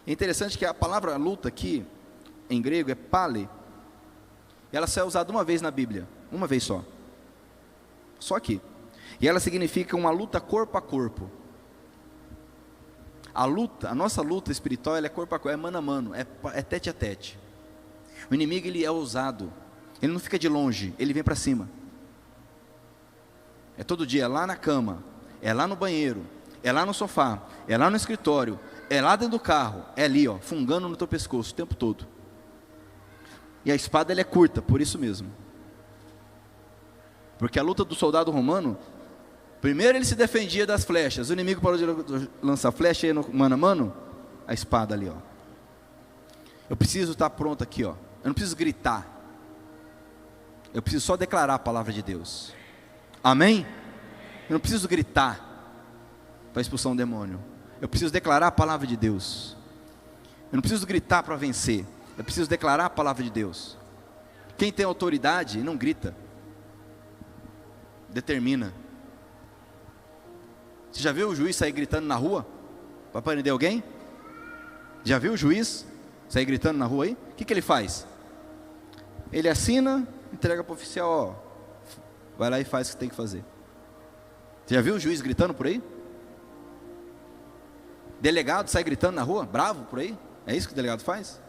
é interessante que a palavra luta aqui, em grego é pale, ela só é usada uma vez na Bíblia, uma vez só aqui, e ela significa uma luta corpo a corpo. A nossa luta espiritual, ela é corpo a corpo, é mano a mano, é tete a tete. O inimigo ele é ousado, ele não fica de longe, ele vem para cima. É todo dia, é lá na cama, é lá no banheiro, é lá no sofá, é lá no escritório, é lá dentro do carro, é ali, fungando no teu pescoço o tempo todo. E a espada ela é curta, por isso mesmo. Porque a luta do soldado romano, primeiro ele se defendia das flechas, o inimigo parou de lançar flecha aí no mano a mano, a espada ali, Eu preciso estar pronto aqui, Eu não preciso gritar, eu preciso só declarar a palavra de Deus. Amém? Eu não preciso gritar para expulsar um demônio. Eu preciso declarar a palavra de Deus. Eu não preciso gritar para vencer. Eu preciso declarar a palavra de Deus. Quem tem autoridade não grita, determina. Você já viu o juiz sair gritando na rua para prender alguém? Já viu o juiz sair gritando na rua aí? O que ele faz? Ele assina entrega para o oficial, ó, vai lá e faz o que tem que fazer. Você já viu o juiz gritando por aí? Delegado sai gritando na rua, bravo por aí? É isso que o delegado faz?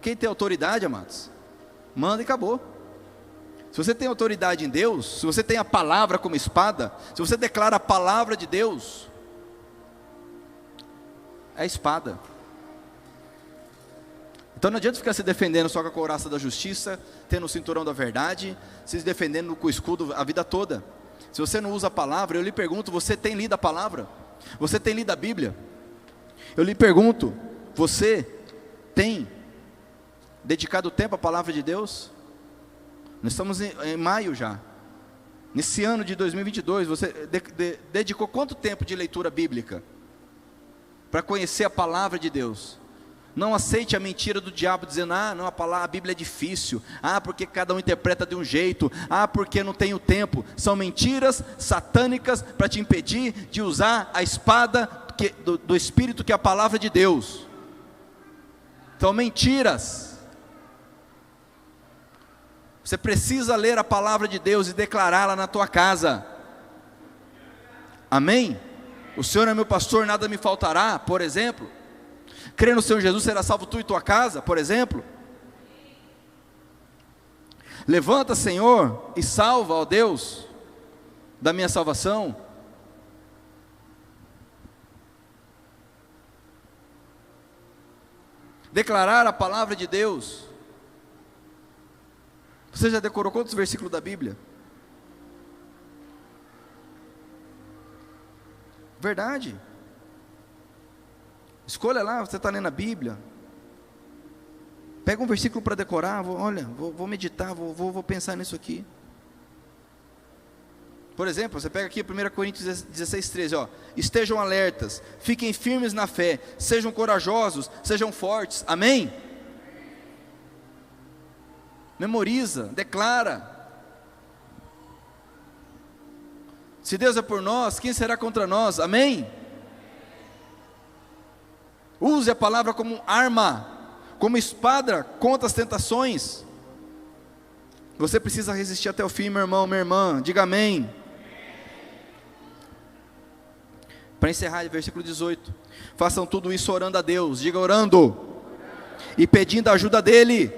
Quem tem autoridade, amados, manda e acabou. Se você tem autoridade em Deus, se você tem a palavra como espada, se você declara a palavra de Deus, é a espada. Então não adianta ficar se defendendo só com a couraça da justiça, tendo o cinturão da verdade, se defendendo com o escudo a vida toda. Se você não usa a palavra, eu lhe pergunto, você tem lido a palavra? Você tem lido a Bíblia? Eu lhe pergunto, você tem dedicado tempo à palavra de Deus? Nós estamos em maio já. Nesse ano de 2022, você dedicou quanto tempo de leitura bíblica? Para conhecer a palavra de Deus. Não aceite a mentira do diabo dizendo, não, a Bíblia é difícil, porque cada um interpreta de um jeito, porque não tenho tempo. São mentiras satânicas para te impedir de usar a espada do Espírito, que é a palavra de Deus. São mentiras. Você precisa ler a palavra de Deus e declará-la na tua casa. Amém? O Senhor é meu pastor, nada me faltará, por exemplo. Crer no Senhor Jesus, será salvo tu e tua casa, por exemplo. Levanta, Senhor, e salva, ó Deus, da minha salvação. Declarar a palavra de Deus. Você já decorou quantos versículos da Bíblia? Verdade. Escolha lá, você está lendo a Bíblia. Pega um versículo para decorar. Vou meditar, vou pensar nisso aqui. Por exemplo, você pega aqui 1 Coríntios 16, 13, ó. Estejam alertas, fiquem firmes na fé, sejam corajosos, sejam fortes. Amém? Memoriza, declara. Se Deus é por nós, quem será contra nós? Amém? Use a palavra como arma, como espada contra as tentações. Você precisa resistir até o fim, meu irmão, minha irmã. Diga amém. Para encerrar, versículo 18. Façam tudo isso orando a Deus. Diga orando. E pedindo a ajuda dEle.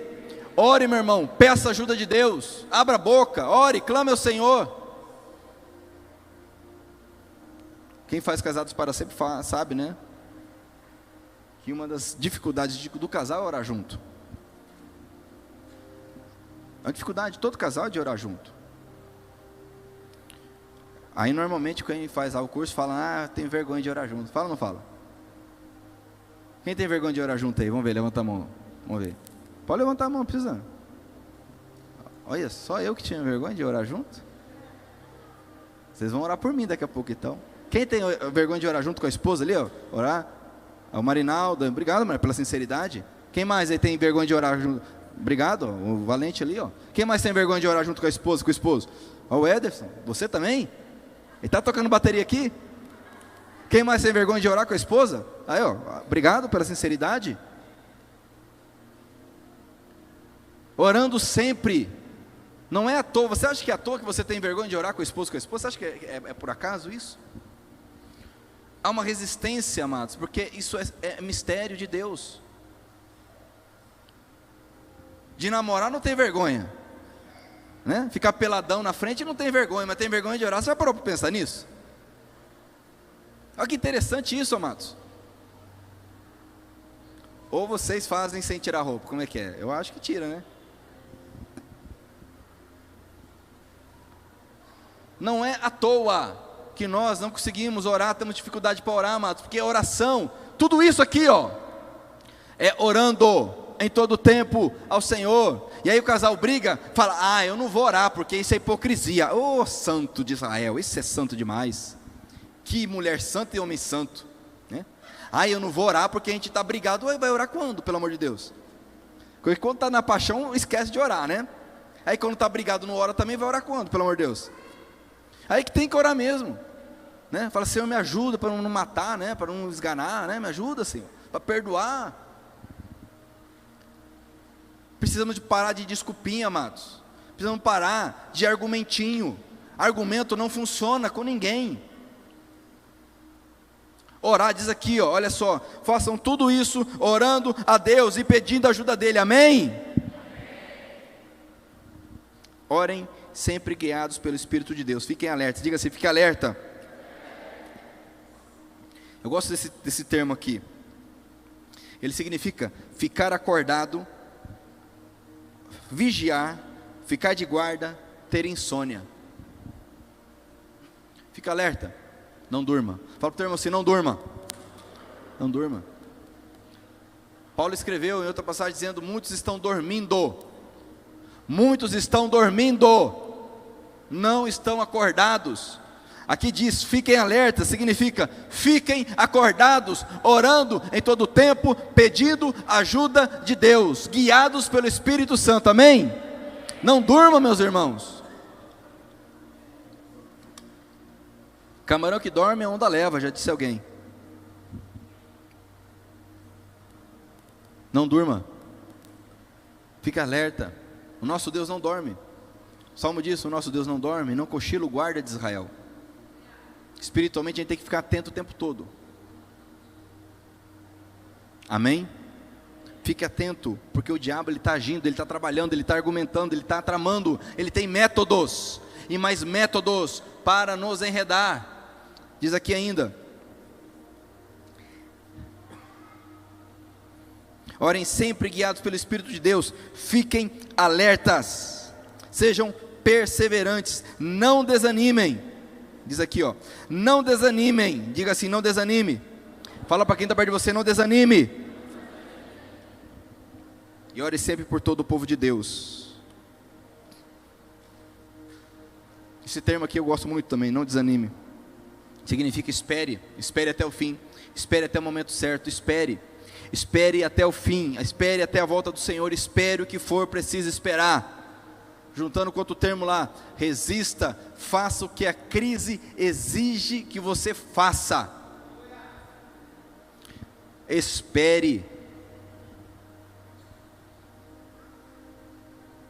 Ore, meu irmão, peça a ajuda de Deus. Abra a boca, ore, clame ao Senhor. Quem faz Casados para Sempre sabe, né? Que uma das dificuldades do casal é orar junto. A dificuldade de todo casal é de orar junto. Aí normalmente quem faz o curso fala, tem vergonha de orar junto. Fala ou não fala? Quem tem vergonha de orar junto aí? Vamos ver, levanta a mão. Vamos ver. Pode levantar a mão, precisa. Olha, só eu que tinha vergonha de orar junto? Vocês vão orar por mim daqui a pouco então. Quem tem vergonha de orar junto com a esposa ali, ó? Orar? O Marinaldo, obrigado, Maria, pela sinceridade. Quem mais aí tem vergonha de orar junto? Obrigado, o Valente ali, ó. Quem mais tem vergonha de orar junto com a esposa, com o esposo? O Ederson, você também? Ele está tocando bateria aqui? Quem mais tem vergonha de orar com a esposa? Aí, ó, obrigado pela sinceridade. Orando sempre. Não é à toa. Você acha que é à toa que você tem vergonha de orar com a esposa, com a esposa? Você acha que é por acaso isso? Há uma resistência, amados, porque isso é mistério de Deus. De namorar não tem vergonha, né? Ficar peladão na frente não tem vergonha, mas tem vergonha de orar. Você já parou para pensar nisso? Olha que interessante isso, amados. Ou vocês fazem sem tirar roupa, como é que é? Eu acho que tira, né? Não é à toa que nós não conseguimos orar, temos dificuldade para orar, amados, porque a oração, tudo isso aqui, ó, é orando em todo tempo ao Senhor. E aí o casal briga, fala, eu não vou orar, porque isso é hipocrisia. Santo de Israel, isso é santo demais. Que mulher santa e homem santo, né? Eu não vou orar porque a gente está brigado. Vai orar quando, pelo amor de Deus? Porque quando está na paixão, esquece de orar, né? Aí quando está brigado não ora também, vai orar quando, pelo amor de Deus? Aí que tem que orar mesmo, né? Fala, Senhor, me ajuda para não matar, né? Para não esganar, né? Me ajuda, Senhor, para perdoar. Precisamos de parar de desculpinha, amados. Precisamos parar de argumentinho. Argumento não funciona com ninguém. Orar, diz aqui, ó, olha só, façam tudo isso orando a Deus e pedindo a ajuda dele, amém? Orem sempre guiados pelo Espírito de Deus, fiquem alertas, diga assim, fique alerta. Eu gosto desse termo aqui, ele significa ficar acordado, vigiar, ficar de guarda, ter insônia. Fica alerta, não durma. Fala para o teu irmão assim, não durma. Não durma. Paulo escreveu em outra passagem dizendo, muitos estão dormindo. Muitos estão dormindo. Não estão acordados. Aqui diz, fiquem alertas, significa, fiquem acordados, orando em todo o tempo, pedindo ajuda de Deus, guiados pelo Espírito Santo, amém? Não durma, meus irmãos. Camarão que dorme, a onda leva, já disse alguém. Não durma. Fica alerta. O nosso Deus não dorme. O Salmo diz, o nosso Deus não dorme, não cochila o guarda de Israel. Espiritualmente a gente tem que ficar atento o tempo todo. Amém? Fique atento, porque o diabo ele está agindo, ele está trabalhando, ele está argumentando, ele está tramando, ele tem métodos, e mais métodos para nos enredar. Diz aqui ainda, orem sempre guiados pelo Espírito de Deus, fiquem alertas, sejam perseverantes, não desanimem. Diz aqui, ó, não desanimem, diga assim, não desanime. Fala para quem está perto de você, não desanime. E ore sempre por todo o povo de Deus. Esse termo aqui eu gosto muito também, não desanime. Significa espere, espere até o fim, espere até o momento certo, espere até o fim, espere até a volta do Senhor, espere o que for preciso esperar. Juntando com outro termo lá, resista, faça o que a crise exige que você faça. Espere.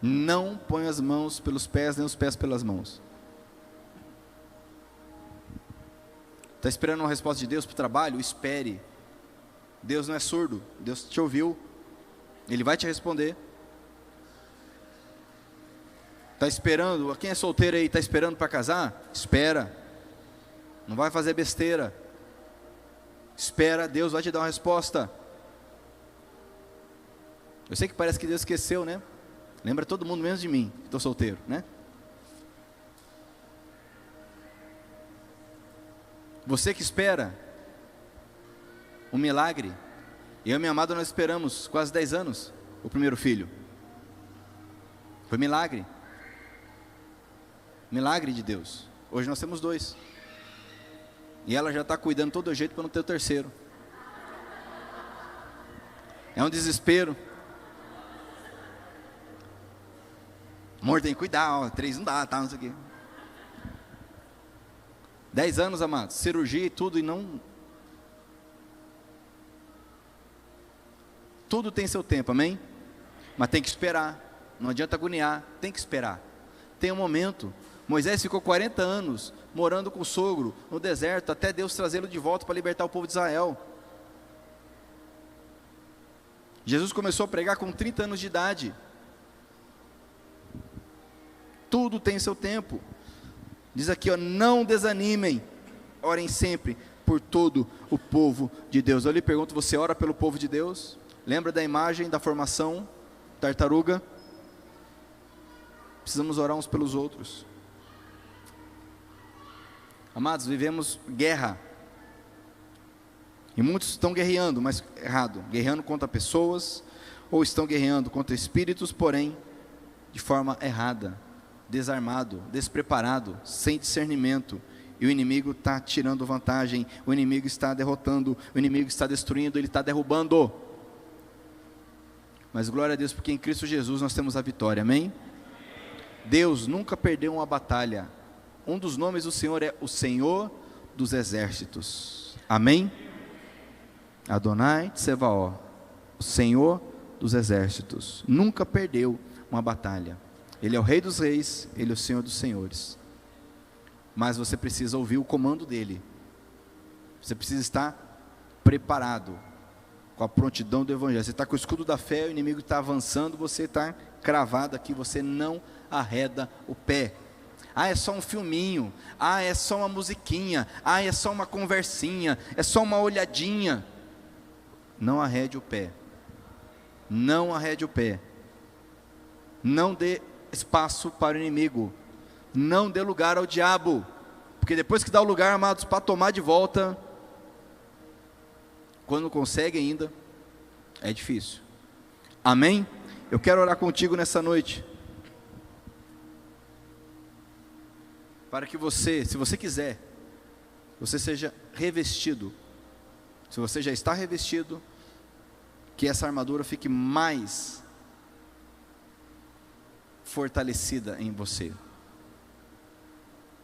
Não ponha as mãos pelos pés, nem os pés pelas mãos. Está esperando uma resposta de Deus para o trabalho? Espere. Deus não é surdo, Deus te ouviu, Ele vai te responder. Está esperando, quem é solteiro aí, está esperando para casar? Espera, não vai fazer besteira, espera, Deus vai te dar uma resposta. Eu sei que parece que Deus esqueceu, né? Lembra todo mundo menos de mim, que estou solteiro, né? Você que espera um milagre, eu e minha amada nós esperamos quase 10 anos o primeiro filho. Foi milagre. Milagre de Deus. Hoje nós temos 2. E ela já está cuidando todo jeito para não ter o terceiro. É um desespero. Amor, tem que cuidar, ó, 3 não dá, tá, não sei o quê. 10 anos, amados, cirurgia e tudo, e não... Tudo tem seu tempo, amém? Mas tem que esperar, não adianta agoniar, tem que esperar. Tem um momento. Moisés ficou 40 anos morando com o sogro no deserto, até Deus trazê-lo de volta para libertar o povo de Israel. Jesus começou a pregar com 30 anos de idade. Tudo tem seu tempo. Diz aqui, ó, não desanimem, orem sempre por todo o povo de Deus. Eu lhe pergunto, você ora pelo povo de Deus? Lembra da imagem da formação tartaruga? Precisamos orar uns pelos outros. Amados, vivemos guerra. E muitos estão guerreando, mas errado. Guerreando contra pessoas, ou estão guerreando contra espíritos, porém, de forma errada. Desarmado, despreparado, sem discernimento. E o inimigo está tirando vantagem. O inimigo está derrotando. O inimigo está destruindo, ele está derrubando. Mas glória a Deus, porque em Cristo Jesus nós temos a vitória, amém? Deus nunca perdeu uma batalha. Um dos nomes do Senhor é o Senhor dos Exércitos, amém? Adonai Tsevaó, o Senhor dos Exércitos, nunca perdeu uma batalha. Ele é o Rei dos Reis, Ele é o Senhor dos Senhores. Mas você precisa ouvir o comando dEle. Você precisa estar preparado, com a prontidão do Evangelho. Você está com o escudo da fé, o inimigo está avançando, você está cravado aqui, você não arreda o pé. Ah, é só um filminho, ah, é só uma musiquinha, ah, é só uma conversinha, é só uma olhadinha. Não arrede o pé, não arrede o pé, não dê espaço para o inimigo, não dê lugar ao diabo, porque depois que dá o lugar, amados, para tomar de volta, quando consegue ainda, é difícil. Amém? Eu quero orar contigo nessa noite, para que você, se você quiser, você seja revestido. Se você já está revestido, que essa armadura fique mais fortalecida em você,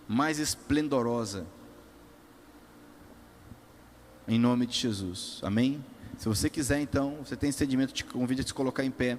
mais esplendorosa, em nome de Jesus, amém? Se você quiser, então, você tem entendimento, te convido a se colocar em pé.